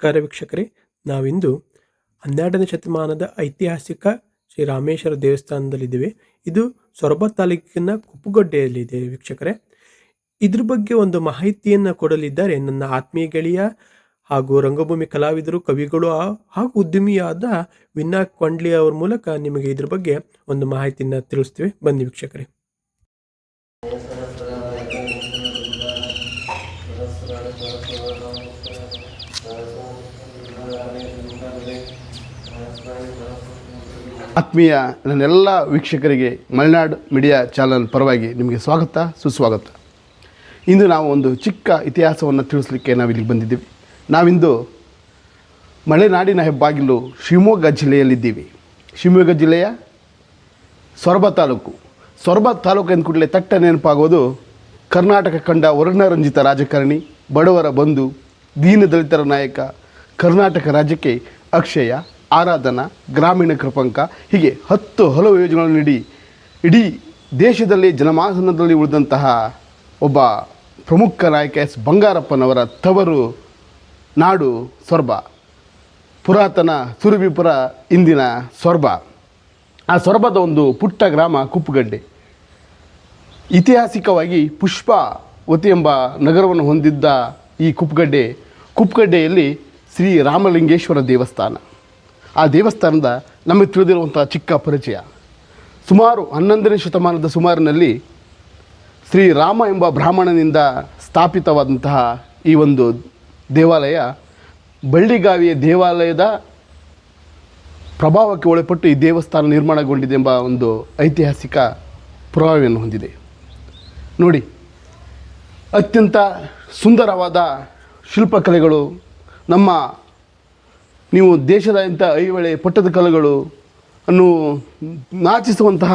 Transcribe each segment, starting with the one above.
ನಮಸ್ಕಾರ ವೀಕ್ಷಕರೇ, ನಾವಿಂದು 12ನೇ ಶತಮಾನದ ಐತಿಹಾಸಿಕ ಶ್ರೀ ರಾಮೇಶ್ವರ ದೇವಸ್ಥಾನದಲ್ಲಿದ್ದೇವೆ. ಇದು ಸೊರಬ ತಾಲೂಕಿನ ಕುಪ್ಪುಗಡ್ಡೆಯಲ್ಲಿದೆ ವೀಕ್ಷಕರೇ. ಇದ್ರ ಬಗ್ಗೆ ಒಂದು ಮಾಹಿತಿಯನ್ನು ಕೊಡಲಿದ್ದಾರೆ ನನ್ನ ಆತ್ಮೀಯ ಗೆಳೆಯ ಹಾಗೂ ರಂಗಭೂಮಿ ಕಲಾವಿದರು, ಕವಿಗಳು ಹಾಗೂ ಉದ್ಯಮಿಯಾದ ವಿನಾಯಕ್ ಕೊಂಡ್ಲಿ ಅವರ ಮೂಲಕ ನಿಮಗೆ ಇದ್ರ ಬಗ್ಗೆ ಒಂದು ಮಾಹಿತಿಯನ್ನು ತಿಳಿಸ್ತೀವಿ. ಬನ್ನಿ ವೀಕ್ಷಕರೇ. ಆತ್ಮೀಯ ನನ್ನೆಲ್ಲ ವೀಕ್ಷಕರಿಗೆ ಮಲೆನಾಡು ಮೀಡಿಯಾ ಚಾನಲ್ ಪರವಾಗಿ ನಿಮಗೆ ಸ್ವಾಗತ, ಸುಸ್ವಾಗತ. ಇಂದು ನಾವು ಒಂದು ಚಿಕ್ಕ ಇತಿಹಾಸವನ್ನು ತಿಳಿಸಲಿಕ್ಕೆ ನಾವಿಲ್ಲಿಗೆ ಬಂದಿದ್ದೀವಿ. ನಾವಿಂದು ಮಲೆನಾಡಿನ ಹೆಬ್ಬಾಗಿಲು ಶಿವಮೊಗ್ಗ ಜಿಲ್ಲೆಯಲ್ಲಿದ್ದೀವಿ. ಶಿವಮೊಗ್ಗ ಜಿಲ್ಲೆಯ ಸೊರಬ ತಾಲೂಕು. ಸೊರಬ ತಾಲೂಕು ಅಂದ ಕೂಡಲೇ ತಟ್ಟ ನೆನಪಾಗೋದು ಕರ್ನಾಟಕ ಕಂಡ ವರ್ಣರಂಜಿತ ರಾಜಕಾರಣಿ, ಬಡವರ ಬಂಧು, ದೀನದಲಿತರ ನಾಯಕ, ಕರ್ನಾಟಕ ರಾಜ್ಯಕ್ಕೆ ಅಕ್ಷಯ, ಆರಾಧನಾ, ಗ್ರಾಮೀಣ ಕೃಪಂಕ, ಹೀಗೆ 10 ಹಲವು ಯೋಜನೆಗಳನ್ನು ನೀಡಿ ಇಡೀ ದೇಶದಲ್ಲಿ ಜನಮಾನಸದಲ್ಲಿ ಉಳಿದಂತಹ ಒಬ್ಬ ಪ್ರಮುಖ ನಾಯಕ ಎಸ್ ಬಂಗಾರಪ್ಪನವರ ತವರು ನಾಡು ಸೊರಬ. ಪುರಾತನ ಸುರಭಿಪುರ, ಇಂದಿನ ಸೊರಬ. ಆ ಸೊರಬದ ಒಂದು ಪುಟ್ಟ ಗ್ರಾಮ ಕುಪ್ಪುಗಡ್ಡೆ. ಐತಿಹಾಸಿಕವಾಗಿ ಪುಷ್ಪಾವತಿ ಎಂಬ ನಗರವನ್ನು ಹೊಂದಿದ್ದ ಈ ಕುಪ್ಪುಗಡ್ಡೆಯಲ್ಲಿ ಶ್ರೀ ರಾಮಲಿಂಗೇಶ್ವರ ದೇವಸ್ಥಾನ. ಆ ದೇವಸ್ಥಾನದ ನಮಗೆ ತಿಳಿದಿರುವಂಥ ಚಿಕ್ಕ ಪರಿಚಯ. ಸುಮಾರು 11ನೇ ಶತಮಾನದ ಸುಮಾರಿನಲ್ಲಿ ಶ್ರೀರಾಮ ಎಂಬ ಬ್ರಾಹ್ಮಣನಿಂದ ಸ್ಥಾಪಿತವಾದಂತಹ ಈ ಒಂದು ದೇವಾಲಯ ಬಳ್ಳಿಗಾವಿಯ ದೇವಾಲಯದ ಪ್ರಭಾವಕ್ಕೆ ಒಳಪಟ್ಟು ಈ ದೇವಸ್ಥಾನ ನಿರ್ಮಾಣಗೊಂಡಿದೆ ಎಂಬ ಒಂದು ಐತಿಹಾಸಿಕ ಪುರಾವೆಯನ್ನು ಹೊಂದಿದೆ. ನೋಡಿ, ಅತ್ಯಂತ ಸುಂದರವಾದ ಶಿಲ್ಪಕಲೆಗಳು, ನಮ್ಮ ನೀವು ದೇಶದಾದ್ಯಂತ ಐಹೊಳೆ ಪಟ್ಟದಕಲ್ಲುಗಳು ಅನ್ನು ನಾಚಿಸುವಂತಹ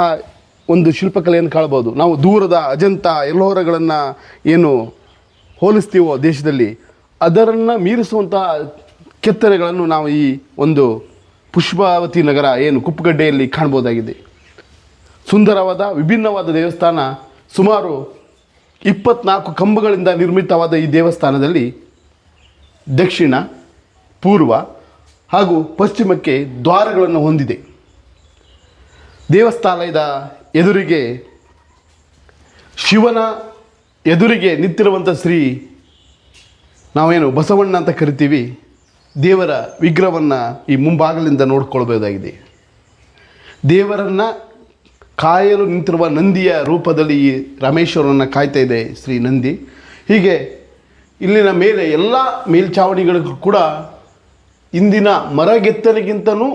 ಒಂದು ಶಿಲ್ಪಕಲೆಯನ್ನು ಕಾಣಬಹುದು. ನಾವು ದೂರದ ಅಜಂತ ಎಲ್ಲೋರಗಳನ್ನು ಏನು ಹೋಲಿಸ್ತೀವೋ ದೇಶದಲ್ಲಿ, ಅದನ್ನು ಮೀರಿಸುವಂತಹ ಕೆತ್ತನೆಗಳನ್ನು ನಾವು ಈ ಒಂದು ಪುಷ್ಪಾವತಿ ನಗರ ಏನು ಕುಪ್ಪುಗಡ್ಡೆಯಲ್ಲಿ ಕಾಣ್ಬೋದಾಗಿದೆ. ಸುಂದರವಾದ ವಿಭಿನ್ನವಾದ ದೇವಸ್ಥಾನ. ಸುಮಾರು 24 ಕಂಬಗಳಿಂದ ನಿರ್ಮಿತವಾದ ಈ ದೇವಸ್ಥಾನದಲ್ಲಿ ದಕ್ಷಿಣ, ಪೂರ್ವ ಹಾಗೂ ಪಶ್ಚಿಮಕ್ಕೆ ದ್ವಾರಗಳನ್ನು ಹೊಂದಿದೆ. ದೇವಸ್ಥಾನದ ಎದುರಿಗೆ, ಶಿವನ ಎದುರಿಗೆ ನಿಂತಿರುವಂಥ ಶ್ರೀ ನಾವೇನು ಬಸವಣ್ಣ ಅಂತ ಕರಿತೀವಿ, ದೇವರ ವಿಗ್ರಹವನ್ನು ಈ ಮುಂಭಾಗಲಿಂದ ನೋಡ್ಕೊಳ್ಬೋದಾಗಿದೆ. ದೇವರನ್ನು ಕಾಯಲು ನಿಂತಿರುವ ನಂದಿಯ ರೂಪದಲ್ಲಿ ಈ ರಾಮೇಶ್ವರವನ್ನು ಕಾಯ್ತಾ ಇದೆ ಶ್ರೀ ನಂದಿ. ಹೀಗೆ ಇಲ್ಲಿನ ಮೇಲೆ ಎಲ್ಲ ಮೇಲ್ಛಾವಣಿಗಳಿಗೂ ಕೂಡ ಇಂದಿನ ಮರಗೆತ್ತನೆಗಿಂತಲೂ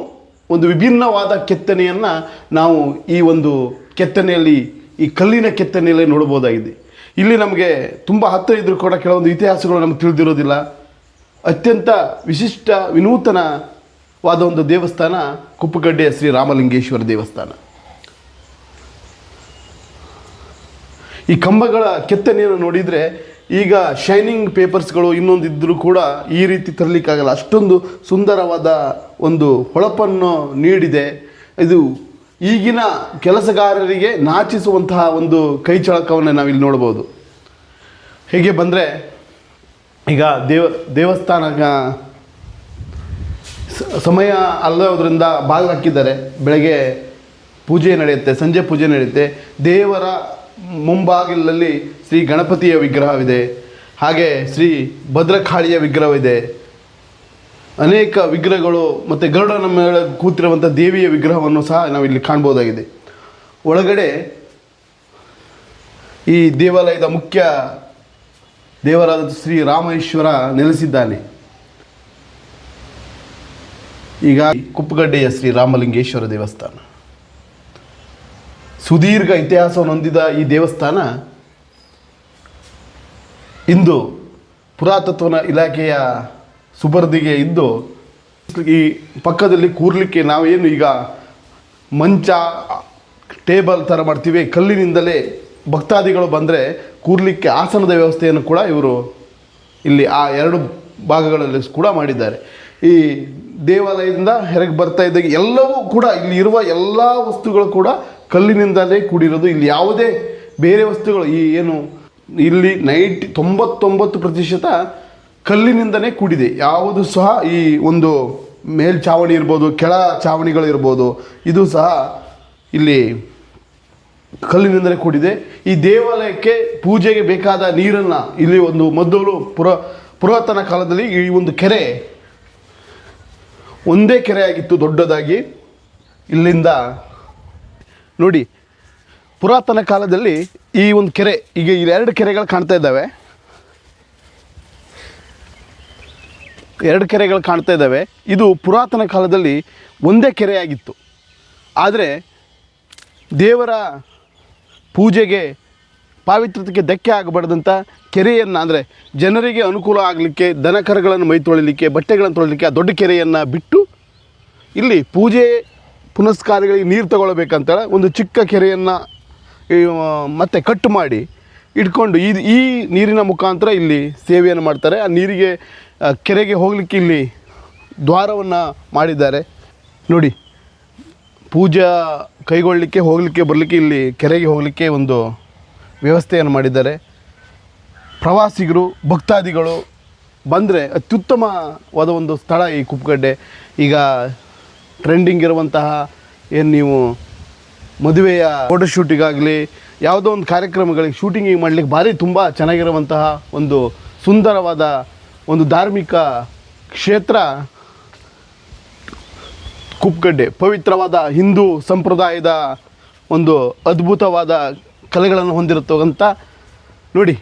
ಒಂದು ವಿಭಿನ್ನವಾದ ಕೆತ್ತನೆಯನ್ನು ನಾವು ಈ ಒಂದು ಕೆತ್ತನೆಯಲ್ಲಿ, ಈ ಕಲ್ಲಿನ ಕೆತ್ತನೆಯಲ್ಲಿ ನೋಡ್ಬೋದಾಗಿದೆ. ಇಲ್ಲಿ ನಮಗೆ ತುಂಬ ಹತ್ತಿರ ಇದ್ದರೂ ಕೂಡ ಕೆಲವೊಂದು ಇತಿಹಾಸಗಳು ನಮಗೆ ತಿಳಿದಿರೋದಿಲ್ಲ. ಅತ್ಯಂತ ವಿಶಿಷ್ಟ ವಿನೂತನವಾದ ಒಂದು ದೇವಸ್ಥಾನ ಕುಪ್ಪುಗಡ್ಡೆಯ ಶ್ರೀ ರಾಮಲಿಂಗೇಶ್ವರ ದೇವಸ್ಥಾನ. ಈ ಕಂಬಗಳ ಕೆತ್ತನೆಯನ್ನು ನೋಡಿದರೆ, ಈಗ ಶೈನಿಂಗ್ ಪೇಪರ್ಸ್ಗಳು ಇನ್ನೊಂದು ಇದ್ದರೂ ಕೂಡ ಈ ರೀತಿ ತರಲಿಕ್ಕಾಗಲ್ಲ. ಅಷ್ಟೊಂದು ಸುಂದರವಾದ ಒಂದು ಹೊಳಪನ್ನು ನೀಡಿದೆ. ಇದು ಈಗಿನ ಕೆಲಸಗಾರರಿಗೆ ನಾಚಿಸುವಂತಹ ಒಂದು ಕೈಚಳಕವನ್ನು ನಾವಿಲ್ಲಿ ನೋಡ್ಬೋದು. ಹೀಗೆ ಬಂದರೆ ಈಗ ದೇವಸ್ಥಾನ ಸಮಯ ಅಲ್ಲೋದ್ರಿಂದ ಬಾಗಿಲು ಹಾಕಿದ್ದಾರೆ. ಬೆಳಗ್ಗೆ ಪೂಜೆ ನಡೆಯುತ್ತೆ, ಸಂಜೆ ಪೂಜೆ ನಡೆಯುತ್ತೆ. ದೇವರ ಮುಂಬಾಗಿಲಲ್ಲಿ ಶ್ರೀ ಗಣಪತಿಯ ವಿಗ್ರಹವಿದೆ, ಹಾಗೆ ಶ್ರೀ ಭದ್ರಕಾಳಿಯ ವಿಗ್ರಹವಿದೆ. ಅನೇಕ ವಿಗ್ರಹಗಳು ಮತ್ತು ಗರುಡನ ಮೇಲೆ ಕೂತಿರುವಂಥ ದೇವಿಯ ವಿಗ್ರಹವನ್ನು ಸಹ ನಾವಿಲ್ಲಿ ಕಾಣ್ಬೋದಾಗಿದೆ. ಒಳಗಡೆ ಈ ದೇವಾಲಯದ ಮುಖ್ಯ ದೇವರಾದ ಶ್ರೀ ರಾಮೇಶ್ವರ ನೆಲೆಸಿದ್ದಾನೆ. ಈಗ ಕುಪ್ಪುಗಡ್ಡೆಯ ಶ್ರೀ ರಾಮಲಿಂಗೇಶ್ವರ ದೇವಸ್ಥಾನ ಸುದೀರ್ಘ ಇತಿಹಾಸವನ್ನು ಹೊಂದಿದ ಈ ದೇವಸ್ಥಾನ ಇಂದು ಪುರಾತತ್ವ ಇಲಾಖೆಯ ಸುಪರ್ದಿಗೆ ಇದ್ದು, ಈ ಪಕ್ಕದಲ್ಲಿ ಕೂರ್ಲಿಕ್ಕೆ ನಾವೇನು ಈಗ ಮಂಚ, ಟೇಬಲ್ ಥರ ಮಾಡ್ತೀವಿ, ಕಲ್ಲಿನಿಂದಲೇ ಭಕ್ತಾದಿಗಳು ಬಂದರೆ ಕೂರ್ಲಿಕ್ಕೆ ಆಸನದ ವ್ಯವಸ್ಥೆಯನ್ನು ಕೂಡ ಇವರು ಇಲ್ಲಿ ಆ 2 ಭಾಗಗಳಲ್ಲಿ ಕೂಡ ಮಾಡಿದ್ದಾರೆ. ಈ ದೇವಾಲಯದಿಂದ ಹೊರಗೆ ಬರ್ತಾ ಇದ್ದಾಗ ಎಲ್ಲವೂ ಕೂಡ ಇಲ್ಲಿ ಇರುವ ಎಲ್ಲ ವಸ್ತುಗಳು ಕೂಡ ಕಲ್ಲಿನಿಂದಲೇ ಕೂಡಿರೋದು. ಇಲ್ಲಿ ಯಾವುದೇ ಬೇರೆ ವಸ್ತುಗಳು ಈ ಏನು ಇಲ್ಲಿ 99% ಕಲ್ಲಿನಿಂದನೇ ಕೂಡಿದೆ. ಯಾವುದು ಸಹ ಈ ಒಂದು ಮೇಲ್ಛಾವಣಿ ಇರ್ಬೋದು, ಕೆಳ ಛಾವಣಿಗಳು ಇರ್ಬೋದು, ಇದು ಸಹ ಇಲ್ಲಿ ಕಲ್ಲಿನಿಂದಲೇ ಕೂಡಿದೆ. ಈ ದೇವಾಲಯಕ್ಕೆ ಪೂಜೆಗೆ ಬೇಕಾದ ನೀರನ್ನು ಇಲ್ಲಿ ಒಂದು ಮೊದಲು ಪುರಾತನ ಕಾಲದಲ್ಲಿ ಈ ಒಂದು ಕೆರೆ ಒಂದೇ ಕೆರೆಯಾಗಿತ್ತು ದೊಡ್ಡದಾಗಿ. ಇಲ್ಲಿಂದ ನೋಡಿ, ಪುರಾತನ ಕಾಲದಲ್ಲಿ ಈ ಒಂದು ಕೆರೆ, ಈಗ ಇಲ್ಲಿ 2 ಕೆರೆಗಳು ಕಾಣ್ತಾ ಇದ್ದಾವೆ, 2 ಕೆರೆಗಳು ಕಾಣ್ತಾ ಇದ್ದಾವೆ. ಇದು ಪುರಾತನ ಕಾಲದಲ್ಲಿ ಒಂದೇ ಕೆರೆಯಾಗಿತ್ತು. ಆದರೆ ದೇವರ ಪೂಜೆಗೆ ಪಾವಿತ್ರ್ಯತೆಗೆ ಧಕ್ಕೆ ಆಗಬಾರ್ದಂಥ ಕೆರೆಯನ್ನು, ಅಂದರೆ ಜನರಿಗೆ ಅನುಕೂಲ ಆಗಲಿಕ್ಕೆ, ದನಕರುಗಳನ್ನು ಮೈ ತೊಳಿಲಿಕ್ಕೆ, ಬಟ್ಟೆಗಳನ್ನು ತೊಳಿಲಿಕ್ಕೆ ಆ ದೊಡ್ಡ ಕೆರೆಯನ್ನು ಬಿಟ್ಟು ಇಲ್ಲಿ ಪೂಜೆ ಪುನಸ್ಕಾರಗಳಿಗೆ ನೀರು ತಗೊಳ್ಬೇಕಂತೇಳಿ ಒಂದು ಚಿಕ್ಕ ಕೆರೆಯನ್ನು ಮತ್ತೆ ಕಟ್ ಮಾಡಿ ಇಟ್ಕೊಂಡು ಈ ನೀರಿನ ಮುಖಾಂತರ ಇಲ್ಲಿ ಸೇವೆಯನ್ನು ಮಾಡ್ತಾರೆ. ಆ ನೀರಿಗೆ ಕೆರೆಗೆ ಹೋಗಲಿಕ್ಕೆ ಇಲ್ಲಿ ದ್ವಾರವನ್ನು ಮಾಡಿದ್ದಾರೆ. ನೋಡಿ, ಪೂಜಾ ಕೈಗೊಳ್ಳಲಿಕ್ಕೆ ಹೋಗಲಿಕ್ಕೆ ಬರಲಿಕ್ಕೆ ಇಲ್ಲಿ ಕೆರೆಗೆ ಹೋಗಲಿಕ್ಕೆ ಒಂದು ವ್ಯವಸ್ಥೆಯನ್ನು ಮಾಡಿದ್ದಾರೆ. ಪ್ರವಾಸಿಗರು, ಭಕ್ತಾದಿಗಳು ಬಂದರೆ ಅತ್ಯುತ್ತಮವಾದ ಒಂದು ಸ್ಥಳ ಈ ಕುಪ್ಪಗಡ್ಡೆ. ಈಗ ಟ್ರೆಂಡಿಂಗ್ ಇರುವಂತಹ ಏನು ನೀವು ಮದುವೆಯ ಫೋಟೋಶೂಟಿಗಾಗಲಿ ಯಾವುದೋ ಒಂದು ಕಾರ್ಯಕ್ರಮಗಳಿಗೆ ಶೂಟಿಂಗಿಗೆ ಮಾಡಲಿಕ್ಕೆ ಭಾರಿ ತುಂಬ ಚೆನ್ನಾಗಿರುವಂತಹ ಒಂದು ಸುಂದರವಾದ ಒಂದು ಧಾರ್ಮಿಕ ಕ್ಷೇತ್ರ ಕುಪ್ಪಗಡ್ಡೆ. ಪವಿತ್ರವಾದ ಹಿಂದೂ ಸಂಪ್ರದಾಯದ ಒಂದು ಅದ್ಭುತವಾದ ಕಲೆಗಳನ್ನು ಹೊಂದಿರುತ್ತಂತ ನೋಡಿ,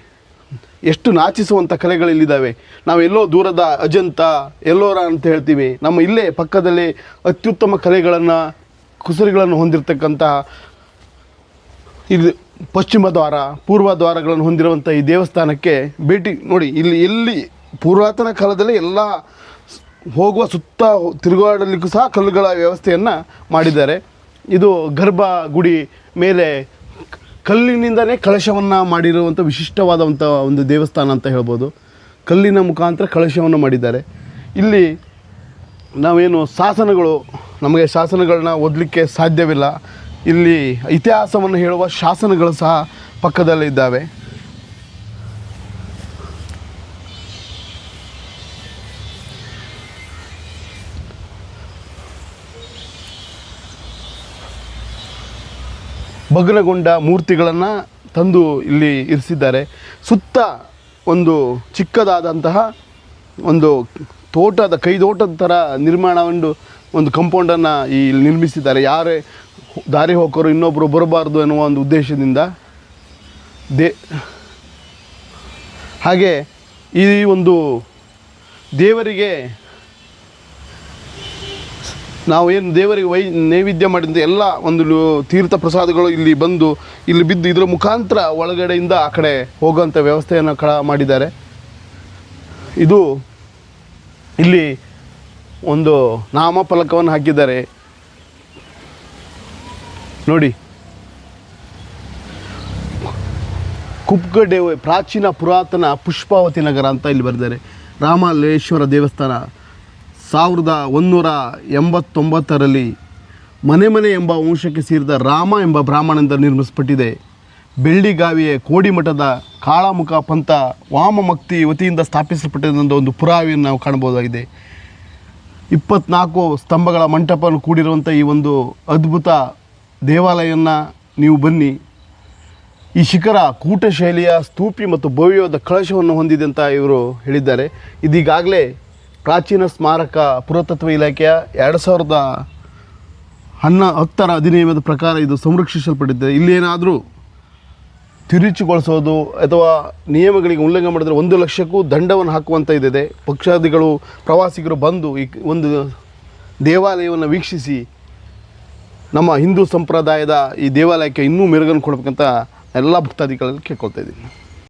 ಎಷ್ಟು ನಾಚಿಸುವಂಥ ಕಲೆಗಳು ಇಲ್ಲಿದ್ದಾವೆ. ನಾವು ಎಲ್ಲೋ ದೂರದ ಅಜಂತ, ಎಲ್ಲೋರ ಅಂತ ಹೇಳ್ತೀವಿ. ನಮ್ಮ ಇಲ್ಲೇ ಪಕ್ಕದಲ್ಲಿ ಅತ್ಯುತ್ತಮ ಕಲೆಗಳನ್ನು, ಕುಸರಿಗಳನ್ನು ಹೊಂದಿರತಕ್ಕಂಥ ಇದು ಪಶ್ಚಿಮ ದ್ವಾರ, ಪೂರ್ವ ದ್ವಾರಗಳನ್ನು ಹೊಂದಿರುವಂಥ ಈ ದೇವಸ್ಥಾನಕ್ಕೆ ಭೇಟಿ ನೋಡಿ. ಇಲ್ಲಿ ಎಲ್ಲಿ ಪುರಾತನ ಕಾಲದಲ್ಲಿ ಎಲ್ಲ ಹೋಗುವ ಸುತ್ತ ತಿರುಗಾಡಲಿಕ್ಕೂ ಸಹ ಕಲ್ಲುಗಳ ವ್ಯವಸ್ಥೆಯನ್ನು ಮಾಡಿದ್ದಾರೆ. ಇದು ಗರ್ಭ ಗುಡಿ ಮೇಲೆ ಕಲ್ಲಿನಿಂದಲೇ ಕಳಶವನ್ನು ಮಾಡಿರುವಂಥ ವಿಶಿಷ್ಟವಾದಂಥ ಒಂದು ದೇವಸ್ಥಾನ ಅಂತ ಹೇಳ್ಬೋದು. ಕಲ್ಲಿನ ಮುಖಾಂತರ ಕಳಶವನ್ನು ಮಾಡಿದ್ದಾರೆ. ಇಲ್ಲಿ ನಾವೇನು ಶಾಸನಗಳು, ನಮಗೆ ಶಾಸನಗಳನ್ನ ಓದಲಿಕ್ಕೆ ಸಾಧ್ಯವಿಲ್ಲ. ಇಲ್ಲಿ ಇತಿಹಾಸವನ್ನು ಹೇಳುವ ಶಾಸನಗಳು ಸಹ ಪಕ್ಕದಲ್ಲೇ ಇದ್ದಾವೆ. ಭಗ್ನಗೊಂಡ ಮೂರ್ತಿಗಳನ್ನು ತಂದು ಇಲ್ಲಿ ಇರಿಸಿದ್ದಾರೆ. ಸುತ್ತ ಒಂದು ಚಿಕ್ಕದಾದಂತಹ ಒಂದು ತೋಟದ ಕೈದೋಟದ ಥರ ನಿರ್ಮಾಣಗೊಂಡು ಒಂದು ಕಂಪೌಂಡನ್ನು ಇಲ್ಲಿ ನಿರ್ಮಿಸಿದ್ದಾರೆ. ಯಾರೇ ದಾರಿ ಹೋಗೋರು ಇನ್ನೊಬ್ಬರು ಬರಬಾರ್ದು ಎನ್ನುವ ಒಂದು ಉದ್ದೇಶದಿಂದ. ಹಾಗೆ ಈ ಒಂದು ದೇವರಿಗೆ ನಾವೇನು ದೇವರಿಗೆ ನೈವೇದ್ಯ ಮಾಡಿದಂಥ ಎಲ್ಲ ಒಂದು ತೀರ್ಥ ಪ್ರಸಾದಗಳು ಇಲ್ಲಿ ಬಂದು ಇಲ್ಲಿ ಬಿದ್ದು ಇದರ ಮುಖಾಂತರ ಒಳಗಡೆಯಿಂದ ಆ ಕಡೆ ಹೋಗೋಂಥ ವ್ಯವಸ್ಥೆಯನ್ನು ಮಾಡಿದ್ದಾರೆ. ಇದು ಇಲ್ಲಿ ಒಂದು ನಾಮಫಲಕವನ್ನು ಹಾಕಿದ್ದಾರೆ ನೋಡಿ. ಕುಪ್ಪಗಡ್ಡೆ ಪ್ರಾಚೀನ ಪುರಾತನ ಪುಷ್ಪಾವತಿ ನಗರ ಅಂತ ಇಲ್ಲಿ ಬರೆದಿದ್ದಾರೆ. ರಾಮಲೇಶ್ವರ ದೇವಸ್ಥಾನ 1189ರಲ್ಲಿ ಮನೆ ಎಂಬ ವಂಶಕ್ಕೆ ಸೇರಿದ ರಾಮ ಎಂಬ ಬ್ರಾಹ್ಮಣನಿಂದ ನಿರ್ಮಿಸಲ್ಪಟ್ಟಿದೆ. ಬೆಳ್ಳಿಗಾವಿಯ ಕೋಡಿಮಠದ ಕಾಳಾಮುಖ ಪಂಥ ವಾಮಮಕ್ತಿ ವತಿಯಿಂದ ಸ್ಥಾಪಿಸಲ್ಪಟ್ಟಿದ್ದಂಥ ಒಂದು ಪುರಾವೆಯನ್ನು ನಾವು ಕಾಣಬಹುದಾಗಿದೆ. 24 ಸ್ತಂಭಗಳ ಮಂಟಪವನ್ನು ಕೂಡಿರುವಂಥ ಈ ಒಂದು ಅದ್ಭುತ ದೇವಾಲಯವನ್ನು ನೀವು ಬನ್ನಿ. ಈ ಶಿಖರ ಕೂಟ ಶೈಲಿಯ ಸ್ತೂಪಿ ಮತ್ತು ಭವ್ಯವಾದ ಕಳಶವನ್ನು ಹೊಂದಿದೆ ಅಂತ ಇವರು ಹೇಳಿದ್ದಾರೆ. ಇದೀಗಾಗಲೇ ಪ್ರಾಚೀನ ಸ್ಮಾರಕ ಪುರಾತತ್ವ ಇಲಾಖೆಯ 2010ರ ಅಧಿನಿಯಮದ ಪ್ರಕಾರ ಇದು ಸಂರಕ್ಷಿಸಲ್ಪಟ್ಟಿದೆ. ಇಲ್ಲೇನಾದರೂ ತಿರುಚಿಗೊಳಿಸೋದು ಅಥವಾ ನಿಯಮಗಳಿಗೆ ಉಲ್ಲಂಘನೆ ಮಾಡಿದರೆ 1 ಲಕ್ಷಕ್ಕೂ ದಂಡವನ್ನು ಹಾಕುವಂಥ ಇದೆ. ಪಕ್ಷಾದಿಗಳು, ಪ್ರವಾಸಿಗರು ಬಂದು ಈ ಒಂದು ದೇವಾಲಯವನ್ನು ವೀಕ್ಷಿಸಿ ನಮ್ಮ ಹಿಂದೂ ಸಂಪ್ರದಾಯದ ಈ ದೇವಾಲಯಕ್ಕೆ ಇನ್ನೂ ಮೆರುಗನ್ನು ಕೊಡಬೇಕಂತ ಎಲ್ಲ ಭಕ್ತಾದಿಗಳಲ್ಲಿ ಕೇಳ್ಕೊಳ್ತಾ ಇದ್ದೀನಿ.